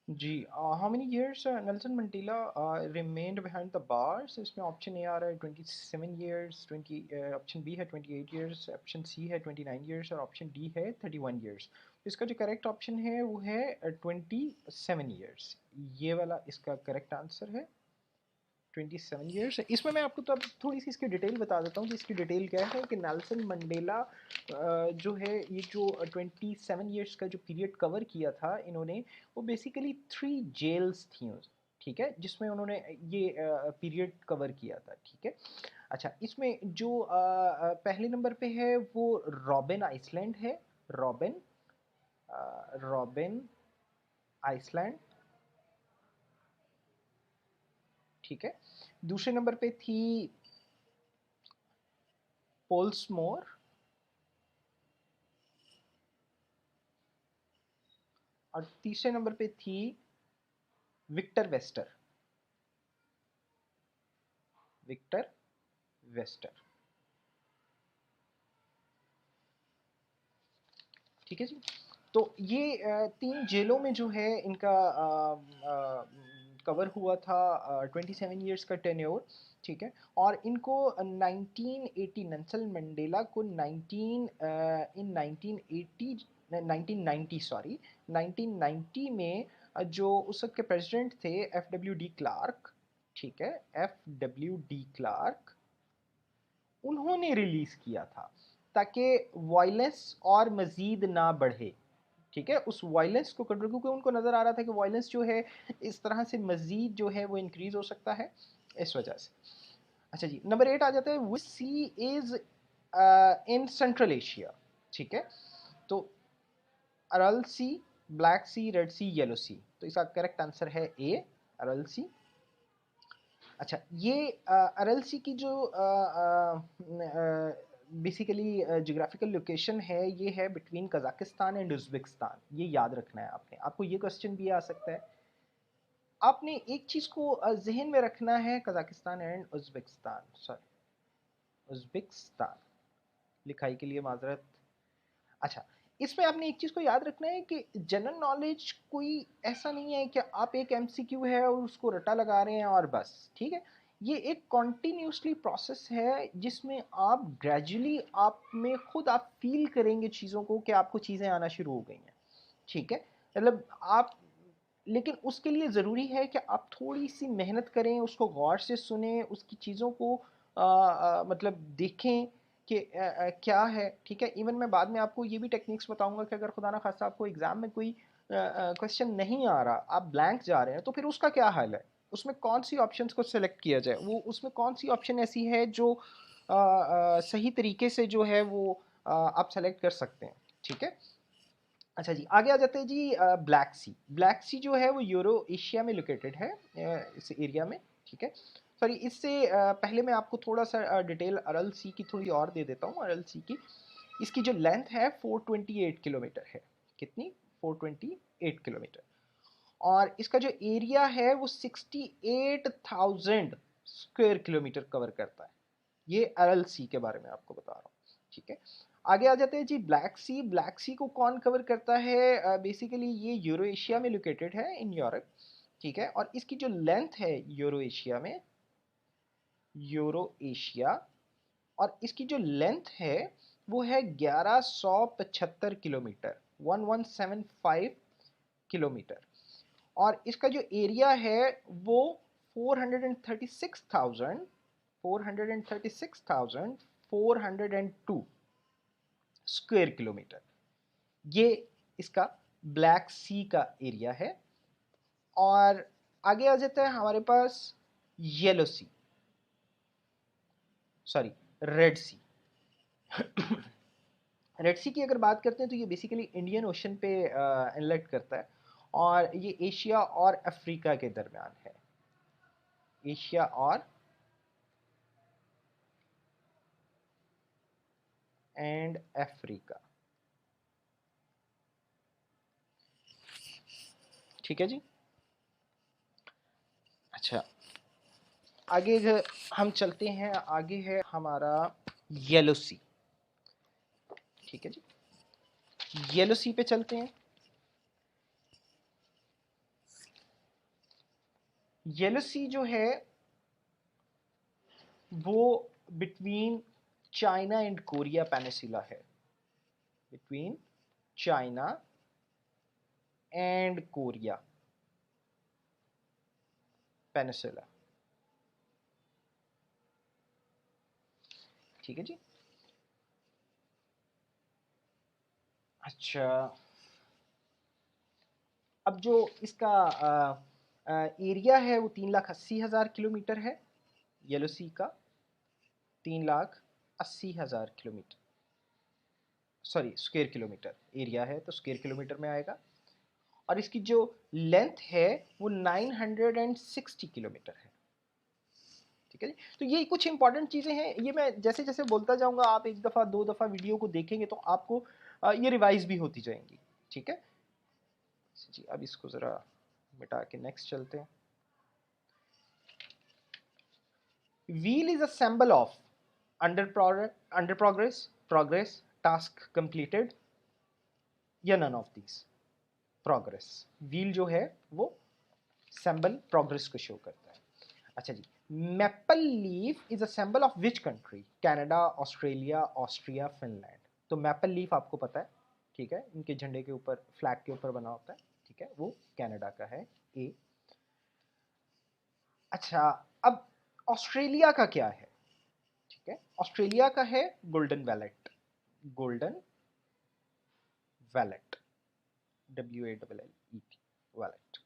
Ji, how many years Nelson Mandela remained behind the bars? इसमें option A आ रहा है 27 इयर्स, 20 ऑप्शन बी है 28 इयर्स, ऑप्शन सी है 29 इयर्स और ऑप्शन डी है 31 इयर्स। इसका जो करेक्ट ऑप्शन है वो है 27 इयर्स। ये वाला इसका करेक्ट आंसर है। 27 ईयर्स है। इसमें मैं आपको तो अब थोड़ी सी इसकी डिटेल बता देता हूँ कि इसकी डिटेल क्या है कि नेल्सन मंडेला जो है ये जो 27 ईयर्स का जो पीरियड कवर किया था इन्होंने, वो बेसिकली 3 जेल्स थी ठीक है, जिसमें उन्होंने ये पीरियड कवर किया था। ठीक है, अच्छा, इसमें जो पहले नंबर पे है वो रॉबिन आइसलैंड है। Robben Robben Island. ठीक है, दूसरे नंबर पे थी पोल्समोर। और तीसरे नंबर पे थी विक्टर वेस्टर। Victor Wester. ठीक है जी। तो ये तीन जेलों में जो है इनका कवर हुआ था 27 ईयर्स का टेन्योर। ठीक है, और इनको 1980 नेल्सन मंडेला को 1990 सॉरी 1990 में जो उस वक्त के प्रेसिडेंट थे एफ डब्ल्यू डी क्लार्क। ठीक है, एफ डब्ल्यू डी क्लार्क, उन्होंने रिलीज किया था ताकि वायलेंस और मजीद ना बढ़े। ठीक है, उस वायलेंस को कंट्रोल, क्योंकि उनको नज़र आ रहा था कि वायलेंस जो है इस तरह से मजीद जो है वो इंक्रीज हो सकता है, इस वजह से। अच्छा जी, नंबर 8 आ जाता है, विच सी इज इन सेंट्रल एशिया। ठीक है, तो अरल सी, ब्लैक सी, रेड सी, येलो सी। तो इसका करेक्ट आंसर है ए, अरल सी। अच्छा, ये अरल सी की जो बेसिकली जियोग्राफिकल लोकेशन है, ये है बिटवीन कजाकिस्तान एंड उज़्बेकिस्तान। ये याद रखना है आपने। आपको ये क्वेश्चन भी आ सकता है। आपने एक चीज़ को जहन में रखना है, Kazakhstan and Uzbekistan, sorry Uzbekistan, लिखाई के लिए माजरत। अच्छा, इसमें आपने एक चीज़ को याद रखना है कि जनरल नॉलेज कोई ऐसा नहीं है कि आप एक एमसीक्यू है और उसको रटा लगा रहे हैं और बस। ठीक है, ये एक कॉन्टीन्यूसली प्रोसेस है जिसमें आप ग्रेजुअली आप में खुद आप फील करेंगे चीज़ों को कि आपको चीज़ें आना शुरू हो गई हैं। ठीक है, मतलब आप, लेकिन उसके लिए ज़रूरी है कि आप थोड़ी सी मेहनत करें, उसको गौर से सुने, उसकी चीज़ों को मतलब देखें कि क्या है। ठीक है, इवन मैं बाद में आपको ये भी टेक्निक्स बताऊंगा कि अगर खुदा ना खास्ता आपको एग्ज़ाम में कोई क्वेश्चन नहीं आ रहा, आप ब्लैंक जा रहे हैं, तो फिर उसका क्या हाल है, उसमें कौन सी ऑप्शंस को सेलेक्ट किया जाए, वो उसमें कौन सी ऑप्शन ऐसी है जो सही तरीके से जो है वो आप सेलेक्ट कर सकते हैं। ठीक है, अच्छा जी, आगे आ जाते हैं जी। ब्लैक सी, ब्लैक सी जो है वो यूरो एशिया में लोकेटेड है, इस एरिया में। ठीक है, सॉरी, इससे पहले मैं आपको थोड़ा सा डिटेल अरल सी की थोड़ी और दे देता हूँ। अरल सी की इसकी जो लेंथ है 428 किलोमीटर है। कितनी? 428 किलोमीटर। और इसका जो एरिया है वो 68,000 स्क्वायर किलोमीटर कवर करता है। ये अरल सी के बारे में आपको बता रहा हूँ। ठीक है, आगे आ जाते हैं जी। ब्लैक सी, ब्लैक सी को कौन कवर करता है? बेसिकली ये यूरो एशिया में लोकेटेड है, इन यूरोप। ठीक है, और इसकी जो लेंथ है यूरो एशिया में, यूरो एशिया, और इसकी जो लेंथ है वो है 1175 किलोमीटर, 1175 किलोमीटर। और इसका जो एरिया है वो 436,000 436,402 स्क्वायर किलोमीटर। ये इसका ब्लैक सी का एरिया है। और आगे आ जाता है हमारे पास येलो सी, सॉरी रेड सी। रेड सी की अगर बात करते हैं तो ये बेसिकली इंडियन ओशन पे इनलेट करता है, और ये एशिया और अफ्रीका के दरमियान है। एशिया और एंड अफ्रीका। ठीक है जी। अच्छा, आगे हम चलते हैं, आगे है हमारा येलो सी। ठीक है जी, येलो सी पे चलते हैं। येलो सी जो है वो between China and Korea peninsula है, between China and Korea peninsula. ठीक है जी। अच्छा, अब जो इसका एरिया है वो 3,80,000 किलोमीटर है, येलो सी का 3,80,000 kilometre, sorry square kilometre, area है तो स्क्वायर किलोमीटर में आएगा। और इसकी जो लेंथ है वो 960 किलोमीटर है। ठीक है जी। तो ये कुछ इंपॉर्टेंट चीज़ें हैं, ये मैं जैसे जैसे बोलता जाऊंगा, आप एक दफ़ा दो दफ़ा वीडियो को देखेंगे तो आपको ये रिवाइज भी होती जाएंगी। ठीक है जी। अब इसको ज़रा मिटा के नेक्स्ट चलते हैं। Wheel is a symbol of under progress, task completed, या none of these. Progress, wheel जो है वो सिंबल प्रोग्रेस को शो करता है। अच्छा जी, maple leaf is a symbol of which country? Canada, Australia, Austria, Finland. तो मैपल लीफ आपको पता है, ठीक है, इनके झंडे के ऊपर, फ्लैग के ऊपर बना होता है, ठीक है, वो कनाडा का है, ए। अच्छा, अब ऑस्ट्रेलिया का क्या है? ठीक है, ऑस्ट्रेलिया का है golden wallet, golden wallet, WALLET, wallet.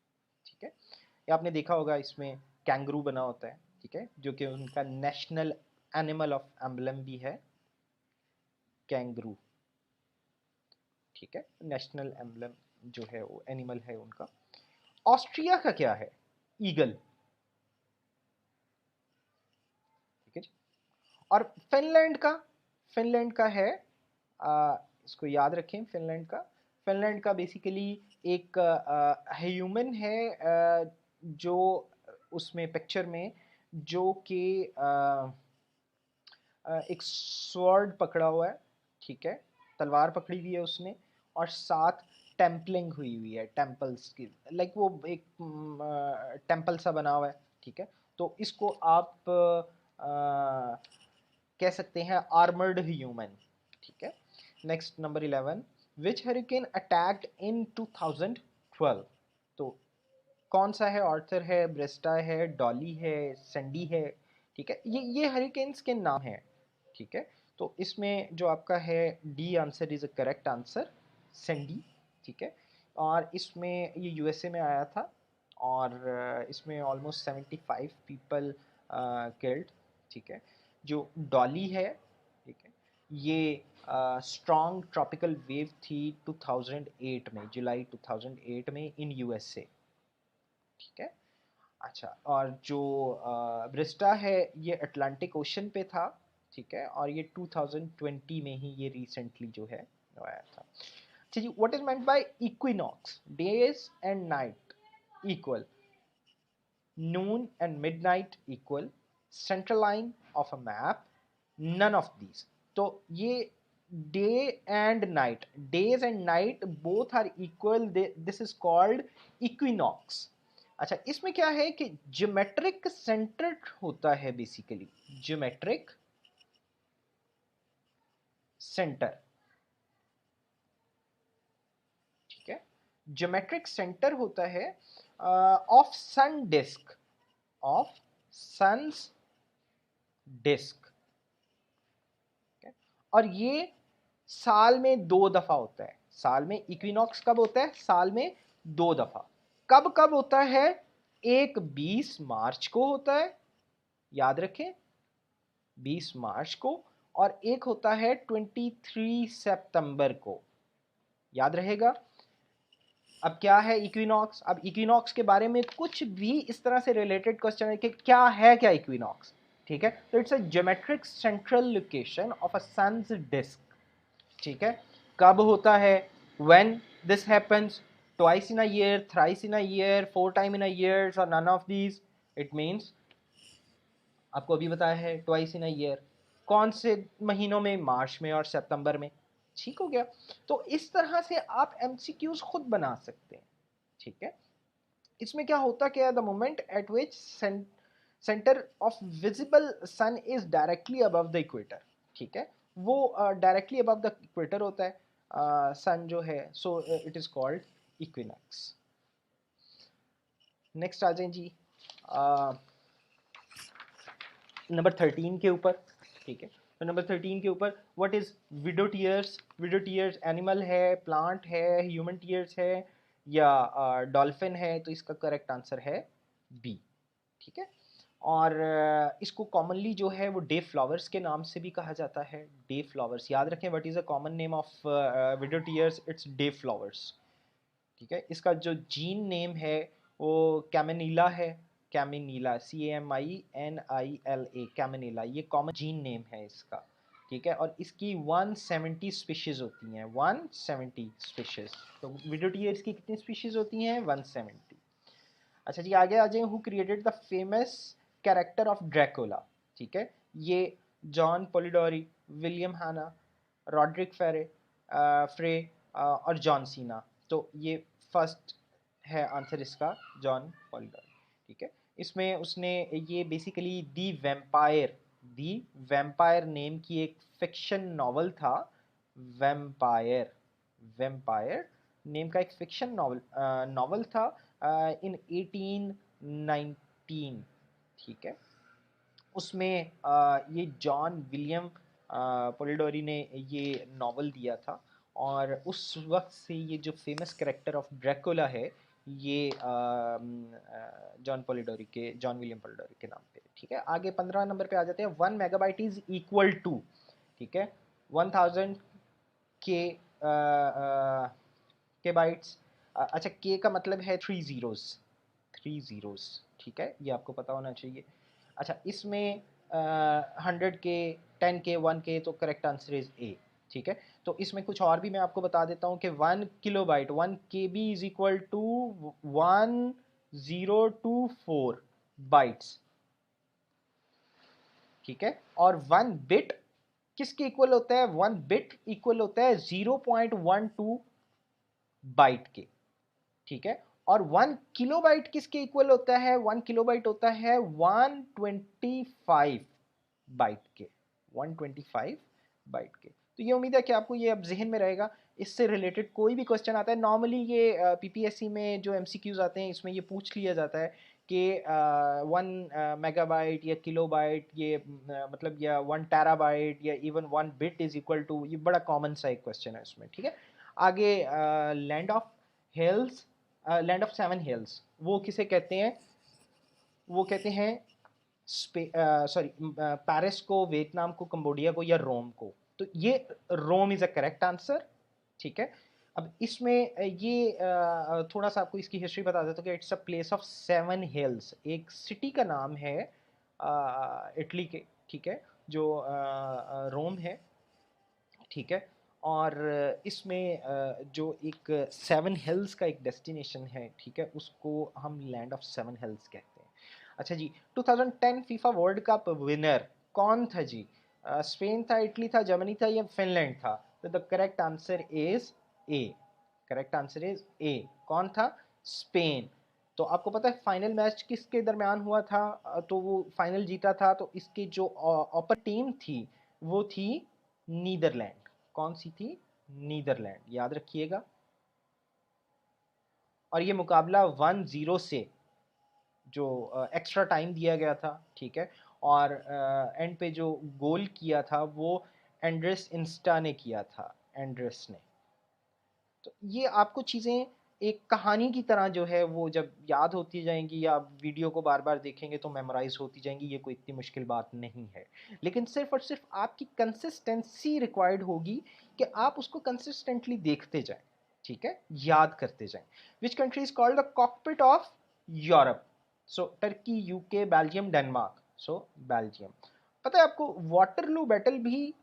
ठीक है, ये आपने देखा होगा, इसमें कैंगरू बना होता है, ठीक है, जो कि उनका नेशनल एनिमल ऑफ एम्बलम भी है, कैंगरू। ठीक है, नेशनल एम्बलम जो है वो एनिमल है उनका। ऑस्ट्रिया का क्या है? ईगल। ठीक है जी। और फिनलैंड का, फिनलैंड का है, इसको याद रखें, फिनलैंड का, फिनलैंड का बेसिकली एक ह्यूमन है, जो उसमें पिक्चर में, जो कि एक स्वॉर्ड पकड़ा हुआ है, ठीक है, तलवार पकड़ी हुई है उसने, और साथ टेम्पलिंग हुई हुई है, टेम्पल्स की, लाइक वो एक टेम्पल सा बना हुआ है। ठीक है, तो इसको आप कह सकते हैं आर्मर्ड ह्यूमन। ठीक है, नेक्स्ट नंबर 11, विच हरिकेन अटैक्ड इन 2012? तो कौन सा है? ऑर्थर है, ब्रेस्टा है, डॉली है, सैंडी है। ठीक है, ये हरिकेन्स के नाम हैं। ठीक है, तो इसमें जो आपका है D answer is a correct answer, Sandy. ठीक है, और इसमें ये यूएसए में आया था, और इसमें ऑलमोस्ट 75 पीपल किल्ड। ठीक है, जो डॉली है, ठीक है, ये स्ट्रॉन्ग ट्रॉपिकल वेव थी 2008 में, जुलाई 2008 में इन यूएसए। ठीक है, अच्छा, और जो ब्रिस्टा है ये अटलांटिक ओशन पे था। ठीक है, और ये 2020 में ही ये रिसेंटली जो है आया था। अच्छा जी, what is meant by equinox? Days and night equal, noon and midnight equal, central line of a map, none of these। तो ये day and night, days and night both are equal, this is called equinox। अच्छा, इसमें क्या है कि geometric centre होता है, basically geometric centre. ठीक है, ज्योमेट्रिक सेंटर होता है of sun disc, of sun's disc. और ये साल में 2 दफा होता है। साल में इक्विनॉक्स कब होता है? साल में 2 दफा। कब कब होता है? एक 20 मार्च को होता है, याद रखें, 20 मार्च को, और एक होता है 23 सितंबर को, याद रहेगा। अब क्या है इक्विनॉक्स? अब इक्विनॉक्स के बारे में कुछ भी इस तरह से रिलेटेड क्वेश्चन है कि क्या है क्या इक्विनॉक्स। ठीक है, तो it's a geometric central location of a sun's disc. ठीक है, कब होता है? When this happens, twice in a year, thrice in a year, 4 time in a year, और none of these. It means आपको अभी बताया है ट्वाइस इन अ ईयर। कौन से महीनों में? मार्च में और सितंबर में। ठीक हो गया। तो इस तरह से आप एमसीक्यूज खुद बना सकते हैं। ठीक है, इसमें क्या होता क्या है, the moment at which centre of visible sun is directly above the equator, ठीक है, वो डायरेक्टली अबव द इक्वेटर होता है सन जो है, so it is called equinox. Next आ जाए जी नंबर 13 के ऊपर, ठीक है। तो नंबर 13 के ऊपर what is widow tears. Window tears animal है, प्लांट है, ह्यूमन टीयर्स है या डॉल्फिन है, तो इसका करेक्ट आंसर है बी, ठीक है। और इसको कॉमनली जो है वो डे फ्लावर्स के नाम से भी कहा जाता है, डे फ्लावर्स, याद रखें what is a common name of window tears, it's day flowers, ठीक है। इसका जो जीन नेम है वो कैमिनीला है, कैमिनीला, CAMINILA, कैमिनीला, ये कॉमन जीन नेम है इसका, ठीक है। और इसकी 170 स्पीशीज होती हैं, 170 स्पीशीज। तो विडोटियर्स की कितनी स्पीशीज होती हैं, 170। अच्छा जी, आगे आ जाए, who created the famous character of Dracula, ठीक है। ये जॉन पोलिडोरी, विलियम हाना, रॉड्रिक फेरे, फ्रे और जॉन सीना। तो ये फर्स्ट है आंसर इसका, जॉन पोलिडोरी, ठीक है। इसमें उसने ये बेसिकली दी वैम्पायर नेम की एक फिक्शन नॉवल था, वैम्पायर, वैम्पायर नेम का एक फिक्शन नॉवल था इन 1819, ठीक है। उसमें ये जॉन विलियम पोलिडोरी ने ये नॉवल दिया था, और उस वक्त से ये जो फेमस कैरेक्टर ऑफ ड्रैकुला है ये जॉन विलियम पोलिडोरी के नाम पे, ठीक है। आगे 15 नंबर पे आ जाते हैं, 1 मेगाबाइट इज इक्वल टू, ठीक है, 1000 के के बाइट्स। अच्छा, के का मतलब है 3 जीरोस, 3 जीरोस, ठीक है, ये आपको पता होना चाहिए। अच्छा, इसमें 100 के, 10 के, 1 के, तो करेक्ट आंसर इज ए, ठीक है। तो इसमें कुछ और भी मैं आपको बता देता हूँ कि 1 kilobyte, 1 K B is equal to 1024 bytes, ठीक है। और 1 बिट किसके इक्वल होता है, 1 बिट इक्वल होता है 0.12 बाइट के, ठीक है। और 1 किलोबाइट किसके इक्वल होता है, 1 किलोबाइट होता है 125 बाइट के, 125 बाइट के। तो ये उम्मीद है कि आपको ये अब जहन में रहेगा। इससे रिलेटेड कोई भी क्वेश्चन आता है, नॉर्मली ये पीपीएससी में जो एमसीक्यूज आते हैं इसमें ये पूछ लिया जाता है कि 1 मेगाबाइट या किलोबाइट, ये मतलब या 1 टेराबाइट या even 1 bit is equal to, ये बड़ा कॉमन सा एक क्वेश्चन है उसमें, ठीक है। आगे land of hills, land of 7 hills, वो किसे कहते हैं, वो कहते हैं सॉरी पेरिस को, वियतनाम को, कंबोडिया को या रोम को। तो ये रोम इज अ करेक्ट आंसर, ठीक है। अब इसमें ये थोड़ा सा आपको इसकी हिस्ट्री बता देता हूँ कि it's a place of 7 hills, एक सिटी का नाम है इटली के, ठीक है, जो रोम है, ठीक है। और इसमें जो एक 7 हिल्स का एक डेस्टिनेशन है, ठीक है, उसको हम लैंड ऑफ 7 हिल्स कहते हैं। अच्छा जी, 2010 फीफा वर्ल्ड कप विनर कौन था जी, स्पेन था, इटली था, जर्मनी था या फिनलैंड था। तो the correct answer is a, correct answer is a, कौन था, स्पेन। तो आपको पता है फाइनल मैच किसके दरमियान हुआ था, तो वो फाइनल जीता था, तो इसकी जो अपर टीम थी वो थी नीदरलैंड। कौन सी थी, नीदरलैंड, याद रखिएगा। और ये मुकाबला 1-0 से जो एक्स्ट्रा टाइम दिया गया था, ठीक है। और एंड पे जो गोल किया था वो एंड्रेस इंस्टा ने किया था, एंड्रेस ने। तो ये आपको चीज़ें एक कहानी की तरह जो है वो जब याद होती जाएंगी या आप वीडियो को बार बार देखेंगे तो मेमोराइज होती जाएंगी, ये कोई इतनी मुश्किल बात नहीं है। लेकिन सिर्फ और सिर्फ आपकी कंसिस्टेंसी रिक्वायर्ड होगी कि आप उसको कंसिस्टेंटली देखते जाएं, ठीक है, याद करते जाएं। Which country is called the cockpit of Europe, so Turkey, UK, Belgium, Denmark, so Belgium. पता है आपको वाटरलू बैटल भी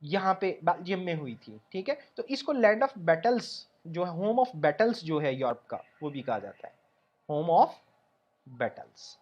यहाँ पे बेल्जियम में हुई थी, ठीक है। तो इसको लैंड ऑफ बैटल्स जो है, होम ऑफ बैटल्स जो है यूरोप का, वो भी कहा जाता है, होम ऑफ बैटल्स।